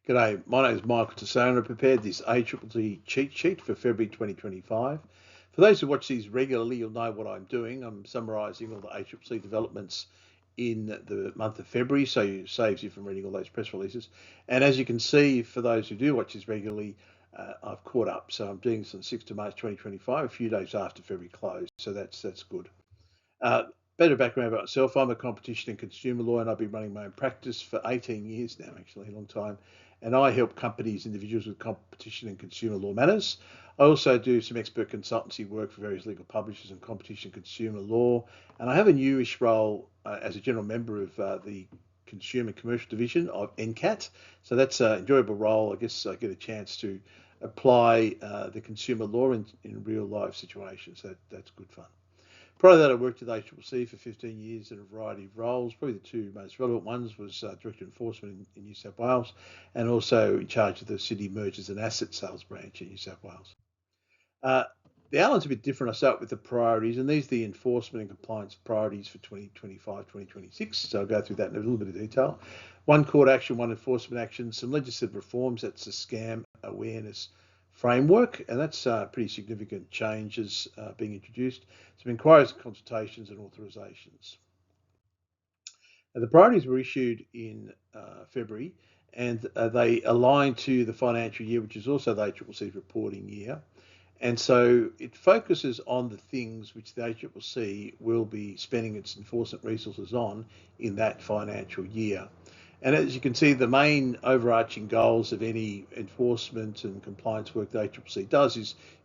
G'day, my name is Michael Tassone. I prepared this ACCC cheat sheet for February 2025. For those who watch these regularly, you'll know what I'm doing. I'm summarising all the ACCC developments in the month of February, so it saves you from reading all those press releases. And as you can see, for those who do watch this regularly, I've caught up. So I'm doing this on 6th of March 2025, a few days after February close. So that's good. Uh, Better background about myself. I'm a competition and consumer lawyer, and I've been running my own practice for 18 years now, actually, a long time. And I help companies, individuals with competition and consumer law matters. I also do some expert consultancy work for various legal publishers in competition and consumer law. And I have a newish role as a general member of the Consumer and Commercial Division of NCAT. So that's an enjoyable role. I guess I get a chance to apply the consumer law in real life situations. So that's good fun. Prior to that, I worked at ACCC for 15 years in a variety of roles. Probably the two most relevant ones was Director of Enforcement in New South Wales and also in charge of the City Mergers and Asset Sales branch in New South Wales. Uh, the outline's a bit different. I start with the priorities, and these are the enforcement and compliance priorities for 2025, 2026. So I'll go through that in a little bit of detail. One court action, one enforcement action, some legislative reforms. That's the scam awareness framework, and that's pretty significant changes being introduced. Some inquiries, consultations, and authorisations. Now, the priorities were issued in February, and they align to the financial year, which is also the ACCC's reporting year. And so it focuses on the things which the ACCC will be spending its enforcement resources on in that financial year. And as you can see, the main overarching goals of any enforcement and compliance work the ACCC does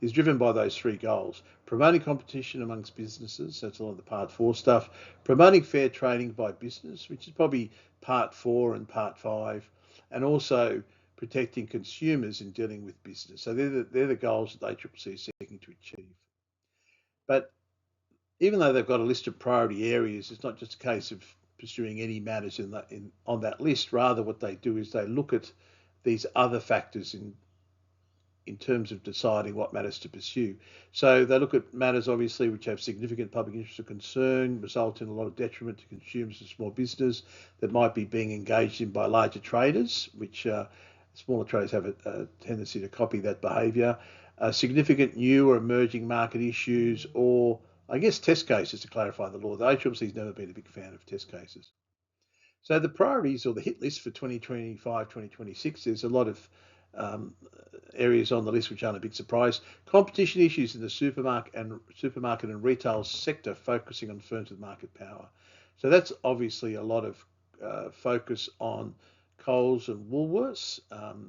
is driven by those three goals: promoting competition amongst businesses, that's a lot of the Part 4 stuff; promoting fair trading by business, which is probably Part 4 and Part 5; and also protecting consumers in dealing with business. So they're the goals that the ACCC is seeking to achieve. But even though they've got a list of priority areas, it's not just a case of pursuing any matters on that list. Rather, what they do is they look at these other factors in terms of deciding what matters to pursue. So they look at matters, obviously, which have significant public interest or concern, result in a lot of detriment to consumers and small business, that might be being engaged in by larger traders, which smaller traders have a tendency to copy that behaviour. Significant new or emerging market issues, or I guess test cases to clarify the law. The ACCC has never been a big fan of test cases. So the priorities or the hit list for 2025, 2026, there's a lot of areas on the list which aren't a big surprise. Competition issues in the supermarket and retail sector, focusing on firms with market power. So that's obviously a lot of focus on Coles and Woolworths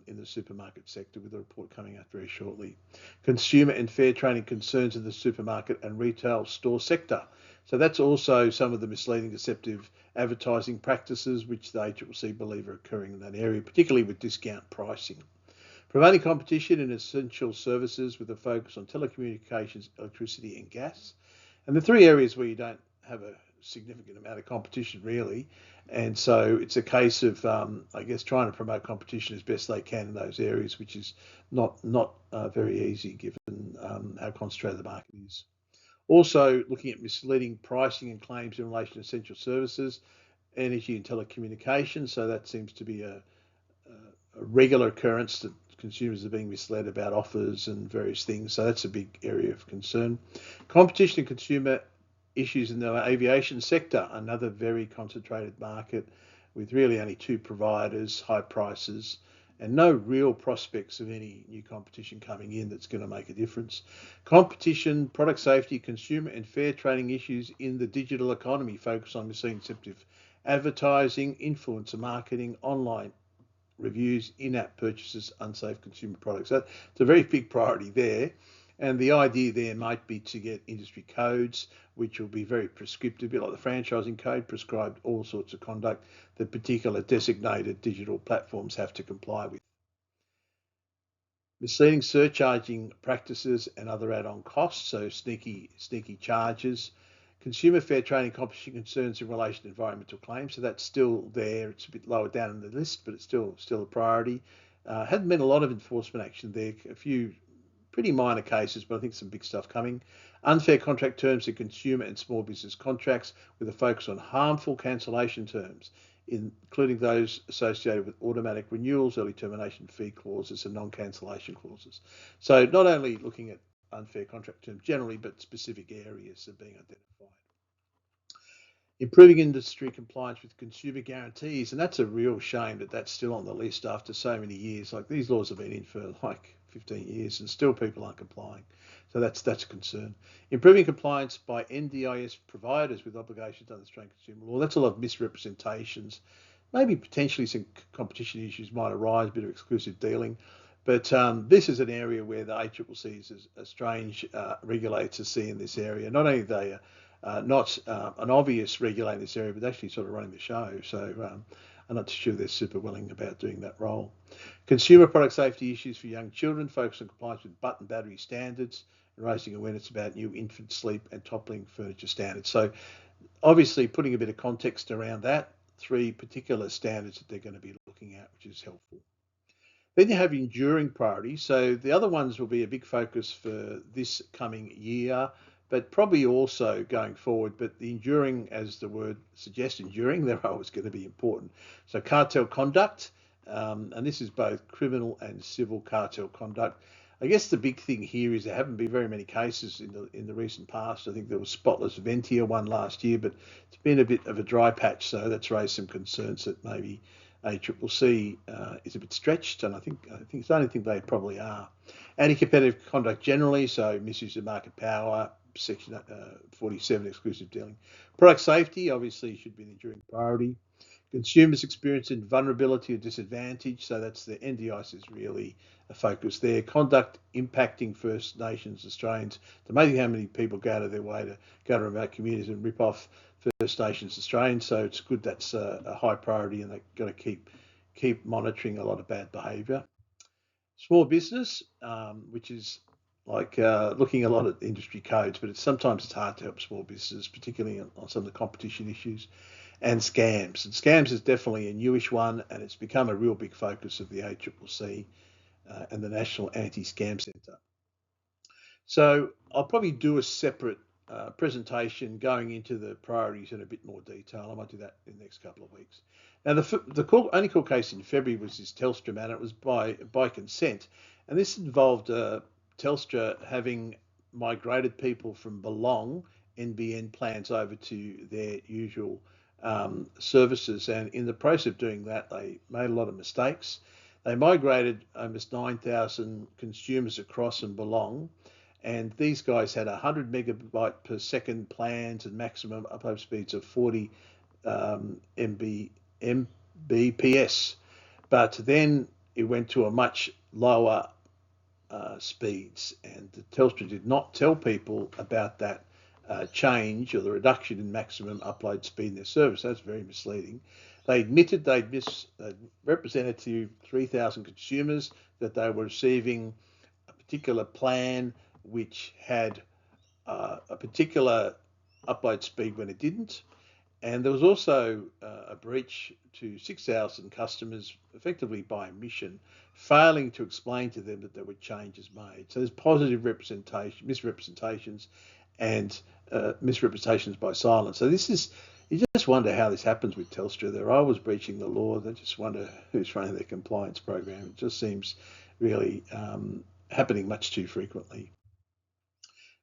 in the supermarket sector, with a report coming out very shortly. Consumer and fair trading concerns in the supermarket and retail store sector. So that's also some of the misleading, deceptive advertising practices which the ACCC believe are occurring in that area, particularly with discount pricing. Promoting competition in essential services with a focus on telecommunications, electricity and gas. And the three areas where you don't have a significant amount of competition really, and so it's a case of I guess trying to promote competition as best they can in those areas, which is not very easy given how concentrated the market is. Also looking at misleading pricing and claims in relation to essential services, energy and telecommunications. So that seems to be a regular occurrence that consumers are being misled about offers and various things. So that's a big area of concern. Competition and consumer issues in the aviation sector, another very concentrated market with really only two providers, high prices, and no real prospects of any new competition coming in that's going to make a difference. Competition, product safety, consumer and fair trading issues in the digital economy, focus on misleading, deceptive advertising, influencer marketing, online reviews, in-app purchases, unsafe consumer products. So it's a very big priority there. And the idea there might be to get industry codes, which will be very prescriptive, a bit like the franchising code, prescribed all sorts of conduct that particular designated digital platforms have to comply with. Misleading surcharging practices and other add-on costs, so sneaky charges. Consumer fair trading competition concerns in relation to environmental claims, so that's still there. It's a bit lower down in the list, but it's still a priority. Hadn't been a lot of enforcement action there. A few pretty minor cases, but I think some big stuff coming. Unfair contract terms in consumer and small business contracts, with a focus on harmful cancellation terms including those associated with automatic renewals, early termination fee clauses, and non-cancellation clauses. So not only looking at unfair contract terms generally, but specific areas are being identified. Improving industry compliance with consumer guarantees, and that's a real shame that that's still on the list after so many years. Like, these laws have been in for like 15 years and still people aren't complying. So that's a concern. Improving compliance by NDIS providers with obligations under Australian consumer law. That's a lot of misrepresentations. Maybe potentially some competition issues might arise, a bit of exclusive dealing. But this is an area where the ACCC is a strange regulator to see in this area. Not only are they not an obvious regulator in this area, but actually sort of running the show. So I'm not sure they're super willing about doing that role. Consumer product safety issues for young children, focus on compliance with butt and battery standards, and raising awareness about new infant sleep and toppling furniture standards. So obviously putting a bit of context around that, 3 particular standards that they're going to be looking at, which is helpful. Then you have enduring priorities. So the other ones will be a big focus for this coming year, but probably also going forward. But the enduring, as the word suggests, enduring, they're always going to be important. So cartel conduct, and this is both criminal and civil cartel conduct. I guess the big thing here is there haven't been very many cases in the recent past. I think there was Spotless Ventia one last year, but it's been a bit of a dry patch, so that's raised some concerns that maybe ACCC is a bit stretched, and I think it's the only thing they probably are. Anti-competitive conduct generally, so misuse of market power, Section 47 exclusive dealing. Product safety obviously should be an enduring priority. Consumers experiencing vulnerability or disadvantage, so that's the NDIS is really a focus there. Conduct impacting First Nations Australians. It's amazing how many people go out of their way to go to remote communities and rip off First Nations Australians. So it's good that's a high priority, and they've got to keep monitoring a lot of bad behaviour. Small business, which is like looking a lot at industry codes, but sometimes it's hard to help small businesses, particularly on some of the competition issues. And scams. And scams is definitely a newish one, and it's become a real big focus of the ACCC and the National Anti-Scam Centre. So I'll probably do a separate presentation going into the priorities in a bit more detail. I might do that in the next couple of weeks. Now, the only court case in February was this Telstra matter. It was by consent, and this involved Telstra having migrated people from Belong NBN plans over to their usual services, and in the process of doing that, they made a lot of mistakes. They migrated almost 9,000 consumers across and Belong, and these guys had 100 megabyte per second plans and maximum upload speeds of 40 Mbps. But then it went to a much lower speeds, and Telstra did not tell people about that change or the reduction in maximum upload speed in their service. That's very misleading. They admitted they'd represented to 3,000 consumers that they were receiving a particular plan which had a particular upload speed when it didn't. And there was also a breach to 6,000 customers, effectively by omission, failing to explain to them that there were changes made. So there's positive misrepresentations, and misrepresentations by silence. So you just wonder how this happens with Telstra. They're always breaching the law. They just wonder who's running their compliance program. It just seems really happening much too frequently.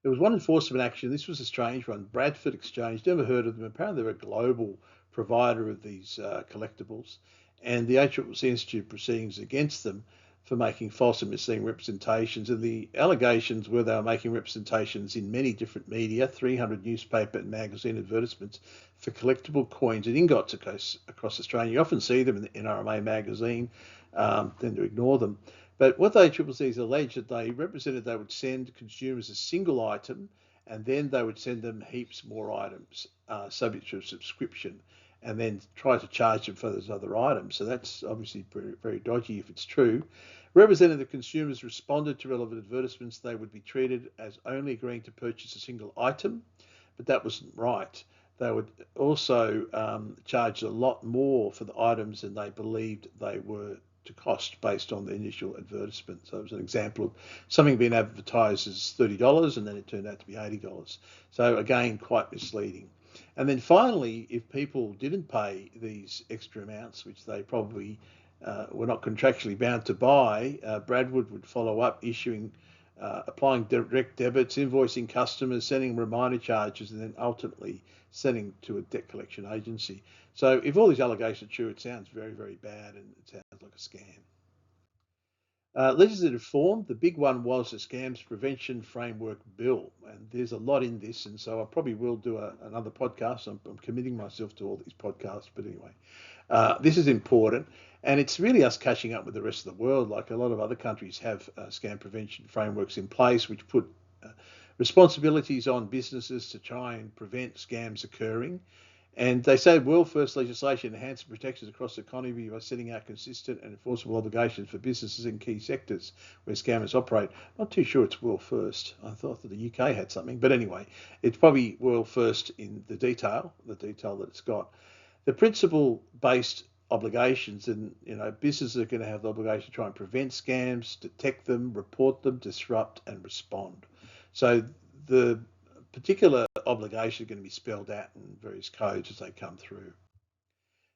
There was one enforcement action. This was a strange one. Bradford Exchange, never heard of them. Apparently they're a global provider of these collectibles, and the ACCC instituted proceedings against them for making false and misleading representations. And the allegations were they were making representations in many different media, 300 newspaper and magazine advertisements for collectible coins and ingots across Australia. You often see them in the NRMA magazine, tend to ignore them. But what the ACCC has alleged that they represented they would send consumers a single item, and then they would send them heaps more items subject to a subscription, and then try to charge them for those other items. So that's obviously very, very dodgy if it's true. Represented the consumers responded to relevant advertisements, they would be treated as only agreeing to purchase a single item, but that wasn't right. They would also charge a lot more for the items than they believed they were to cost based on the initial advertisement. So it was an example of something being advertised as $30 and then it turned out to be $80. So again, quite misleading. And then finally, if people didn't pay these extra amounts, which they probably were not contractually bound to buy, Bradwood would follow up, applying direct debits, invoicing customers, sending reminder charges, and then ultimately sending to a debt collection agency. So if all these allegations are true, it sounds very, very bad, and it sounds like a scam. Legislative reform, the big one was the Scams Prevention Framework Bill, and there's a lot in this, and so I probably will do another podcast. I'm committing myself to all these podcasts, but anyway, this is important, and it's really us catching up with the rest of the world. Like a lot of other countries have scam prevention frameworks in place, which put responsibilities on businesses to try and prevent scams occurring. And they say world first legislation enhances protections across the economy by setting out consistent and enforceable obligations for businesses in key sectors where scammers operate. Not too sure it's world first. I thought that the UK had something, but anyway, it's probably world first in the detail that it's got. The principle-based obligations, and businesses are going to have the obligation to try and prevent scams, detect them, report them, disrupt, and respond. So the particular obligations are going to be spelled out in various codes as they come through.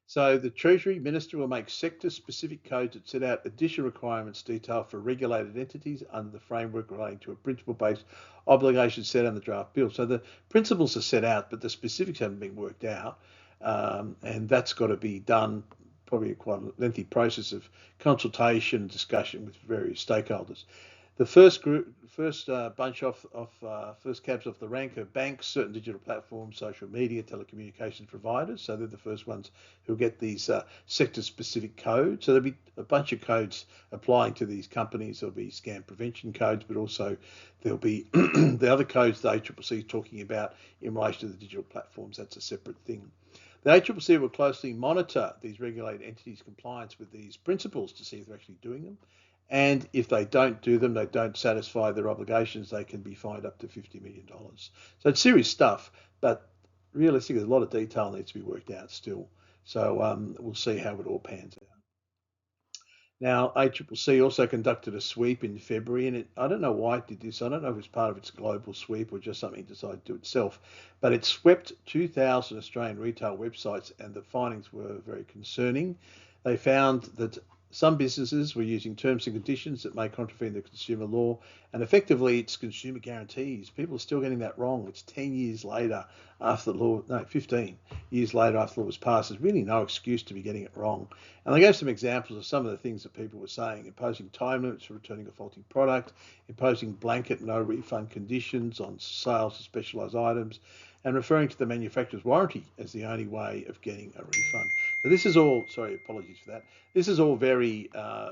So the Treasury Minister will make sector-specific codes that set out additional requirements detailed for regulated entities under the framework relating to a principle-based obligation set out in the draft bill. So the principles are set out, but the specifics haven't been worked out, and that's got to be done, probably quite a lengthy process of consultation and discussion with various stakeholders. The first bunch first cabs off the rank are banks, certain digital platforms, social media, telecommunications providers. So they're the first ones who get these sector-specific codes. So there'll be a bunch of codes applying to these companies. There'll be scam prevention codes, but also there'll be the other codes the ACCC is talking about in relation to the digital platforms. That's a separate thing. The ACCC will closely monitor these regulated entities' compliance with these principles to see if they're actually doing them. And if they don't do them, they don't satisfy their obligations, they can be fined up to $50 million. So it's serious stuff, but realistically, a lot of detail needs to be worked out still. So we'll see how it all pans out. Now, ACCC also conducted a sweep in February, and I don't know why it did this. I don't know if it's part of its global sweep or just something it decided to do itself, but it swept 2,000 Australian retail websites, and the findings were very concerning. They found that some businesses were using terms and conditions that may contravene the consumer law, and effectively it's consumer guarantees. People are still getting that wrong. It's 10 years later after the law, no, 15 years later after the law was passed. There's really no excuse to be getting it wrong. And they gave some examples of some of the things that people were saying: imposing time limits for returning a faulty product, imposing blanket no refund conditions on sales of specialised items, and referring to the manufacturer's warranty as the only way of getting a refund. So this is all, sorry, apologies for that. This is all very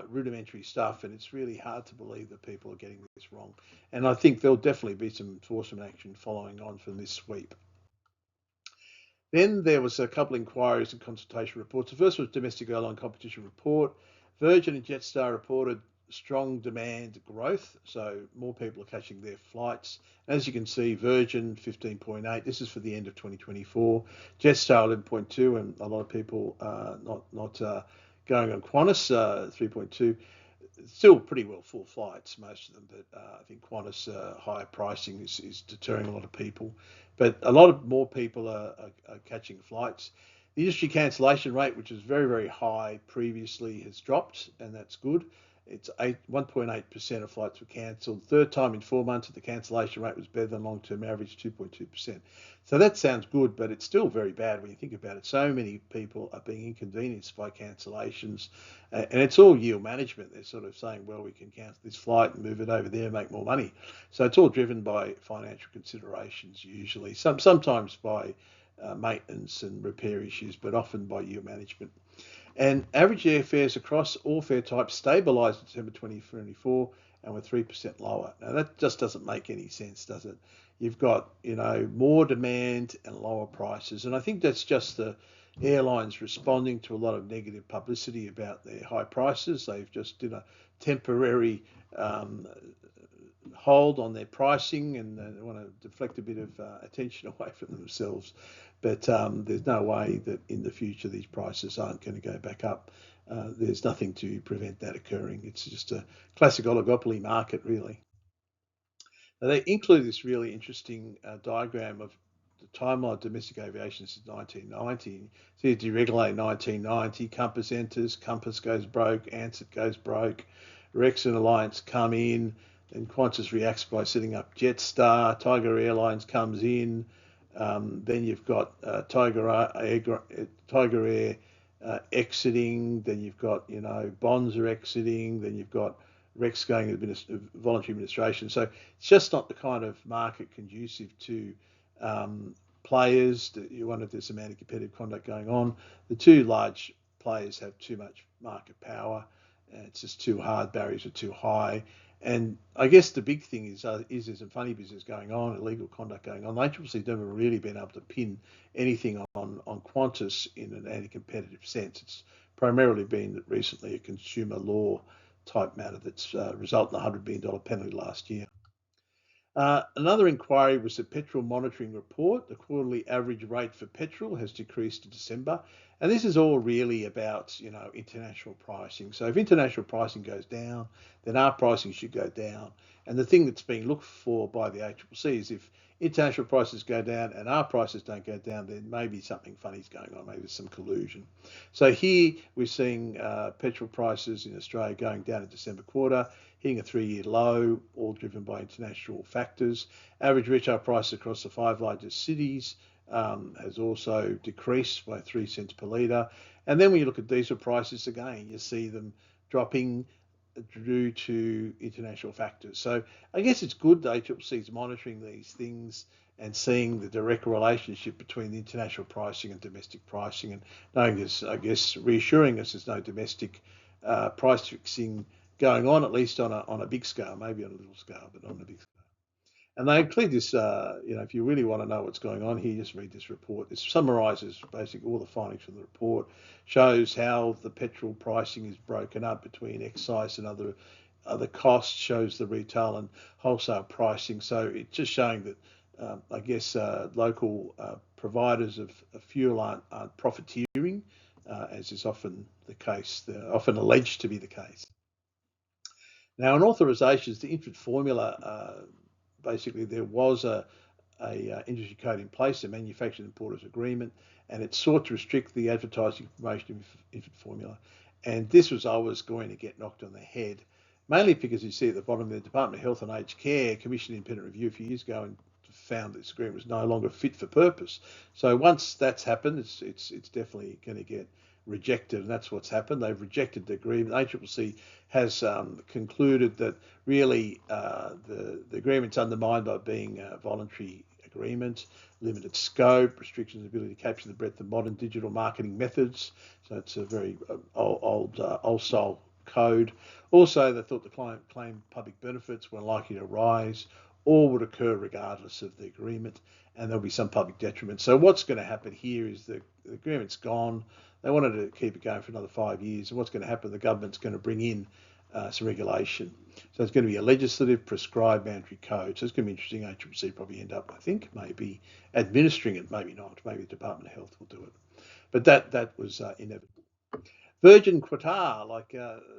rudimentary stuff, and it's really hard to believe that people are getting this wrong. And I think there'll definitely be some enforcement action following on from this sweep. Then there was a couple of inquiries and consultation reports. The first was Domestic Airline Competition Report. Virgin and Jetstar reported strong demand growth, so more people are catching their flights. As you can see, Virgin 15.8, this is for the end of 2024, Jetstar 11.2, and a lot of people not going on Qantas 3.2. Still pretty well full flights, most of them, but I think Qantas higher pricing is deterring a lot of people. But a lot of more people are catching flights. The industry cancellation rate, which was very, very high previously, has dropped, and that's good. It's 1.8% of flights were cancelled. Third time in 4 months that the cancellation rate was better than long-term average, 2.2%. So that sounds good, but it's still very bad when you think about it. So many people are being inconvenienced by cancellations, and it's all yield management. They're sort of saying, well, we can cancel this flight and move it over there and make more money. So it's all driven by financial considerations usually, sometimes by maintenance and repair issues, but often by yield management. And average airfares across all fare types stabilised in December 2024 and were 3% lower. Now that just doesn't make any sense, does it? You've got, more demand and lower prices. And I think that's just the airlines responding to a lot of negative publicity about their high prices. They've just did a temporary hold on their pricing, and they want to deflect a bit of attention away from themselves. But there's no way that in the future these prices aren't going to go back up. There's nothing to prevent that occurring. It's just a classic oligopoly market, really. Now, they include this really interesting diagram of timeline of domestic aviation since 1990. So you deregulate 1990, Compass enters, Compass goes broke, Ansett goes broke, Rex and Alliance come in, and Qantas reacts by setting up Jetstar, Tiger Airlines comes in, then you've got Tiger Air exiting, then you've got, bonds are exiting, then you've got Rex going to voluntary administration. So it's just not the kind of market conducive to players. You wonder if there's some anti-competitive conduct going on. The two large players have too much market power. It's just too hard. Barriers are too high. And I guess the big thing is there's some funny business going on, illegal conduct going on. The ACCC's never really been able to pin anything on Qantas in an anti-competitive sense. It's primarily been recently a consumer law type matter that's resulted in a $100 billion penalty last year. Another inquiry was the petrol monitoring report. The quarterly average rate for petrol has decreased in December. And this is all really about, international pricing. So if international pricing goes down, then our pricing should go down. And the thing that's being looked for by the ACCC is if international prices go down and our prices don't go down, then maybe something funny's going on. Maybe there's some collusion. So here we're seeing petrol prices in Australia going down in December quarter, hitting a 3-year low, all driven by international factors. Average retail price across the 5 largest cities has also decreased by 3 cents per litre. And then when you look at diesel prices again, you see them dropping due to international factors. So I guess it's good the ACCC is monitoring these things and seeing the direct relationship between the international pricing and domestic pricing, and knowing this, I guess, reassuring us there's no domestic price fixing going on, at least on a big scale, maybe on a little scale, but not on a big scale. And they include this, if you really want to know what's going on here, just read this report. This summarises basically all the findings from the report, shows how the petrol pricing is broken up between excise and other costs, shows the retail and wholesale pricing. So it's just showing that, local providers of fuel aren't profiteering, as is often the case, often alleged to be the case. Now, on authorisations, the infant formula, basically there was a industry code in place, a manufacturers and importers agreement, and it sought to restrict the advertising promotion of infant formula. And this was always going to get knocked on the head, mainly because you see at the bottom, the Department of Health and Aged Care commissioned an independent review a few years ago and found that this agreement was no longer fit for purpose. So once that's happened, it's definitely going to get rejected, and that's what's happened. They've rejected the agreement. ACCC has concluded that really the agreement's undermined by being a voluntary agreement, limited scope, restrictions, ability to capture the breadth of modern digital marketing methods. So it's a very old style code. Also, they thought the client claimed public benefits were likely to rise or would occur regardless of the agreement, and there'll be some public detriment. So what's going to happen here is the agreement's gone. They wanted to keep it going for another 5 years, and what's going to happen, the government's going to bring in some regulation. So it's going to be a legislative prescribed mandatory code. So it's going to be interesting. ACCC probably end up, I think, maybe administering it, maybe not. Maybe the Department of Health will do it. But that was inevitable. Virgin Qatar,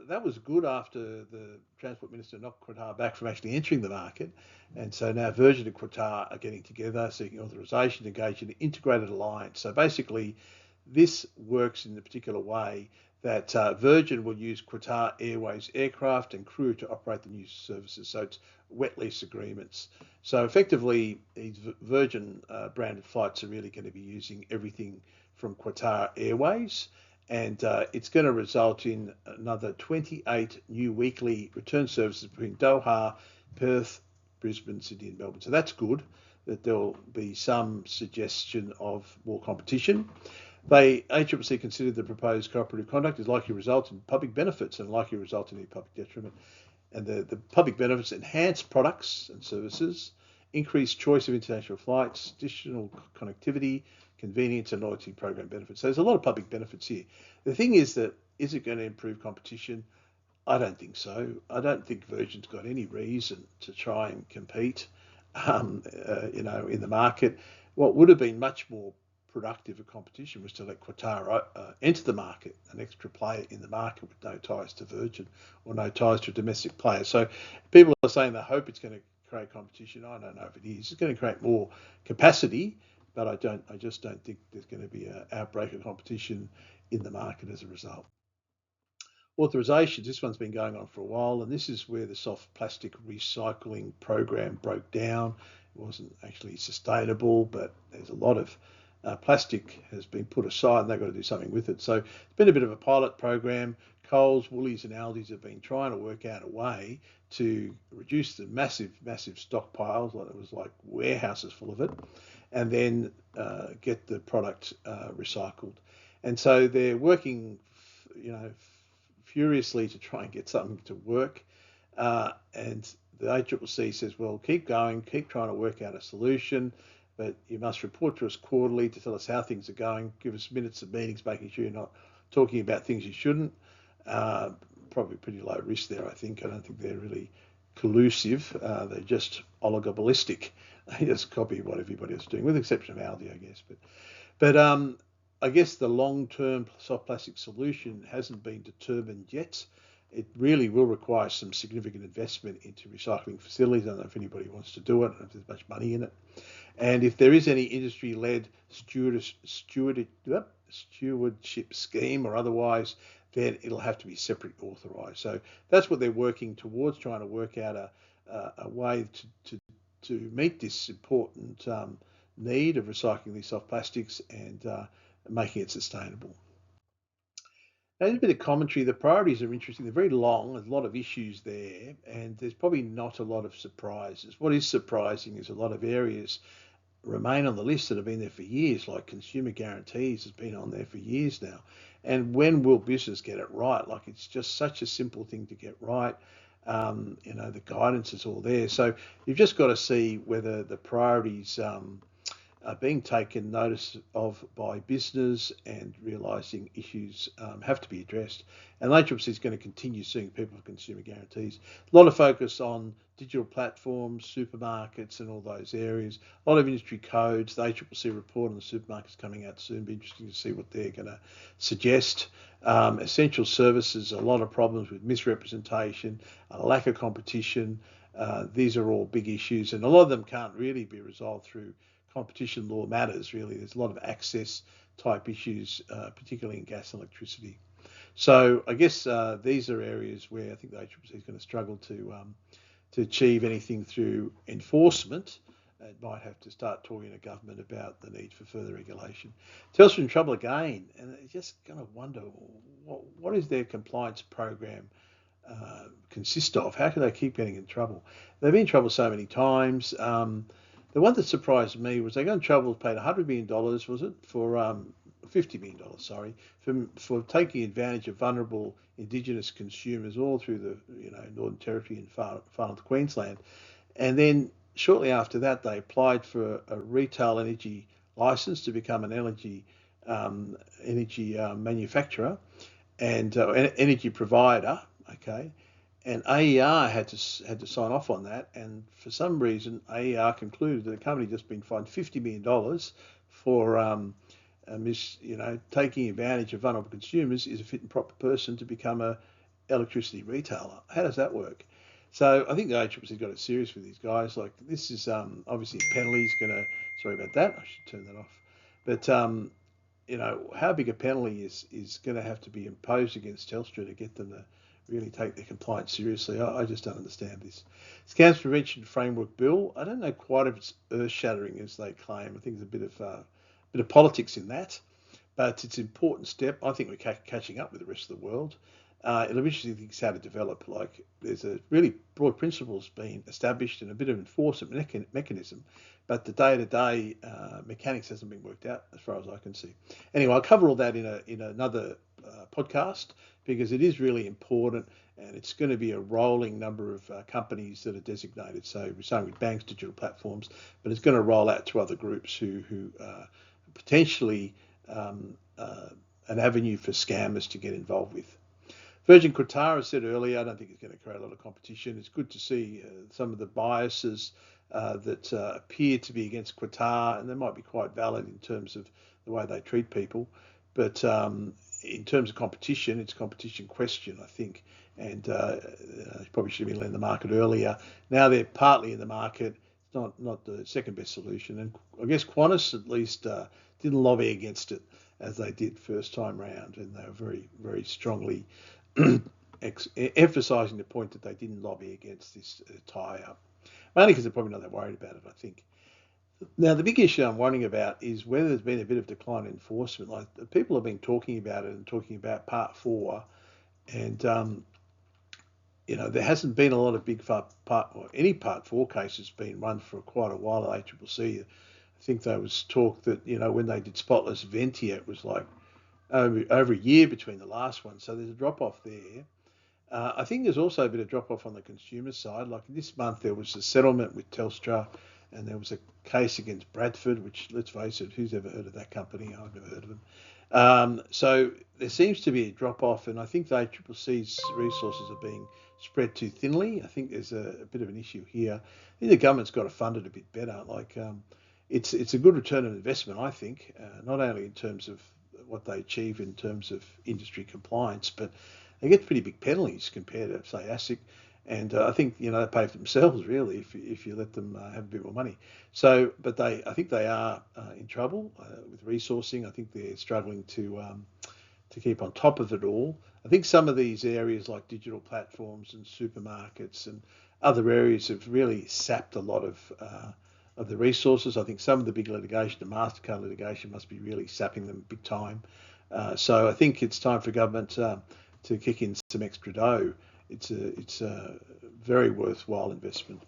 that was good after the Transport Minister knocked Qatar back from actually entering the market. And so now Virgin and Qatar are getting together, seeking authorisation to engage in an integrated alliance. So basically, this works in a particular way that Virgin will use Qatar Airways aircraft and crew to operate the new services. So it's wet lease agreements. So effectively, these Virgin branded flights are really going to be using everything from Qatar Airways. And it's going to result in another 28 new weekly return services between Doha, Perth, Brisbane, Sydney and Melbourne. So that's good, that there'll be some suggestion of more competition. ACCC considered the proposed cooperative conduct is likely to result in public benefits and likely to result in any public detriment. And the public benefits enhance products and services, increased choice of international flights, additional connectivity, convenience and loyalty program benefits. So there's a lot of public benefits here. The thing is that, is it going to improve competition? I don't think so. I don't think Virgin's got any reason to try and compete, in the market. What would have been much more productive of competition was to let Qatar enter the market, an extra player in the market with no ties to Virgin or no ties to a domestic player. So people are saying they hope it's going to create competition. I don't know if it is. It's going to create more capacity, but I just don't think there's going to be an outbreak of competition in the market as a result. Authorisations, this one's been going on for a while, and this is where the soft plastic recycling program broke down. It wasn't actually sustainable, but there's a lot of plastic has been put aside and they've got to do something with it. So it's been a bit of a pilot program. Coles, Woolies and Aldi's have been trying to work out a way to reduce the massive stockpiles, like it was like warehouses full of it, and then get the product recycled. And so they're working, furiously to try and get something to work. And the ACCC says, well, keep going, keep trying to work out a solution, but you must report to us quarterly to tell us how things are going, give us minutes of meetings, making sure you're not talking about things you shouldn't. Probably pretty low risk there, I think. I don't think they're really collusive. They're just oligopolistic. They just copy what everybody else is doing, with the exception of Aldi, I guess. But I guess the long-term soft plastic solution hasn't been determined yet. It really will require some significant investment into recycling facilities. I don't know if anybody wants to do it, I don't know if there's much money in it. And if there is any industry-led stewardship scheme or otherwise, then it'll have to be separately authorised. So that's what they're working towards, trying to work out a way to meet this important need of recycling these soft plastics and making it sustainable. Now, a bit of commentary. The priorities are interesting. They're very long. There's a lot of issues there, and there's probably not a lot of surprises. What is surprising is a lot of areas remain on the list that have been there for years, like consumer guarantees has been on there for years now. And when will business get it right? Like, it's just such a simple thing to get right. The guidance is all there. So you've just got to see whether the priorities are being taken notice of by business and realising issues have to be addressed. And ACCC is going to continue suing people for consumer guarantees. A lot of focus on digital platforms, supermarkets and all those areas. A lot of industry codes. The ACCC report on the supermarkets coming out soon. Be interesting to see what they're going to suggest. Essential services, a lot of problems with misrepresentation, a lack of competition. These are all big issues, and a lot of them can't really be resolved through competition law matters, really. There's a lot of access type issues, particularly in gas and electricity. So I guess these are areas where I think the ACCC is going to struggle to achieve anything through enforcement. It might have to start talking to government about the need for further regulation. Telstra in trouble again, and they're just going to wonder what is their compliance program consist of? How can they keep getting in trouble? They've been in trouble so many times. The one that surprised me was they got in trouble, paid $100 million, was it, for $50 million, sorry, for taking advantage of vulnerable Indigenous consumers all through the Northern Territory and far north Queensland. And then shortly after that, they applied for a retail energy license to become an energy manufacturer and energy provider. Okay. And AER had to sign off on that, and for some reason AER concluded that the company just been fined $50 million for taking advantage of vulnerable consumers is a fit and proper person to become a electricity retailer. How does that work? So I think the ACCC's got it serious with these guys. Like, this is obviously penalties going to. Sorry about that. I should turn that off. But how big a penalty is going to have to be imposed against Telstra to get them to really take their compliance seriously? I just don't understand this. Scams Prevention Framework Bill, I don't know quite if it's earth-shattering as they claim. I think there's a bit of politics in that, but it's an important step. I think we're catching up with the rest of the world. It'll be interesting to see how to develop. Like, there's a really broad principles being established and a bit of enforcement mechanism, but the day-to-day mechanics hasn't been worked out as far as I can see. Anyway, I'll cover all that in another podcast, because it is really important, and it's going to be a rolling number of companies that are designated. So we're starting with banks, digital platforms, but it's going to roll out to other groups who potentially an avenue for scammers to get involved with. Virgin Qatar, as said earlier, I don't think it's going to create a lot of competition. It's good to see some of the biases that appear to be against Qatar, and they might be quite valid in terms of the way they treat people. But in terms of competition, it's a competition question, I think. And probably should have been in the market earlier. Now they're partly in the market. It's not the second best solution. And I guess Qantas at least didn't lobby against it as they did first time round, and they were very, very strongly emphasising the point that they didn't lobby against this tie-up, mainly because they're probably not that worried about it, I think. Now, the big issue I'm wondering about is whether there's been a bit of decline in enforcement. Like, people have been talking about it and talking about Part 4, and there hasn't been a lot of big any Part 4 cases been run for quite a while at ACCC. I think there was talk that, when they did Spotless Ventia, it was like over a year between the last one. So there's a drop-off there. I think there's also a bit of drop-off on the consumer side. Like this month, there was a settlement with Telstra, and there was a case against Bradford, which, let's face it, who's ever heard of that company? I've never heard of them. So there seems to be a drop-off, and I think the ACCC's resources are being spread too thinly. I think there's a bit of an issue here. I think the government's got to fund it a bit better. Like it's a good return on investment, I think, not only in terms of what they achieve in terms of industry compliance, but they get pretty big penalties compared to, say, ASIC. And I think, they pay for themselves, really, if you let them have a bit more money. So, but I think they are in trouble with resourcing. I think they're struggling to keep on top of it all. I think some of these areas like digital platforms and supermarkets and other areas have really sapped a lot of the resources. I think some of the big litigation, the MasterCard litigation, must be really sapping them big time. So I think it's time for government to kick in some extra dough. It's a very worthwhile investment.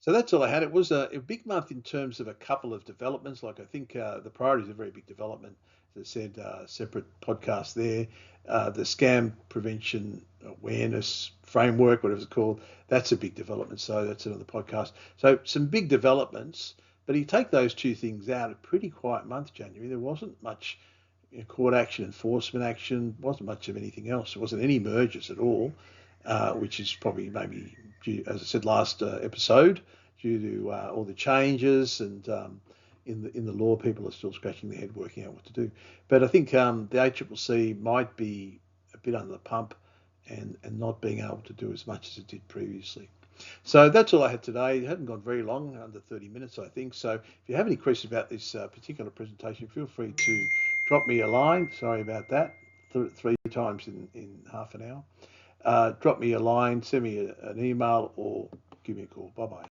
So that's all I had. It was a big month in terms of a couple of developments. Like I think the priority is a very big development. As I said, separate podcast there. The scam prevention awareness framework, whatever it's called, that's a big development. So that's another podcast. So some big developments. But you take those two things out, a pretty quiet month, January. There wasn't much court action, enforcement action, wasn't much of anything else. There wasn't any mergers at all. Which is probably maybe due, as I said last episode, due to all the changes and in the law, people are still scratching their head working out what to do. But I think the ACCC might be a bit under the pump and not being able to do as much as it did previously. So that's all I had today. It hadn't gone very long, under 30 minutes, I think. So if you have any questions about this particular presentation, feel free to drop me a line. Sorry about that, three times in half an hour. Drop me a line, send me an email, or give me a call. Bye-bye.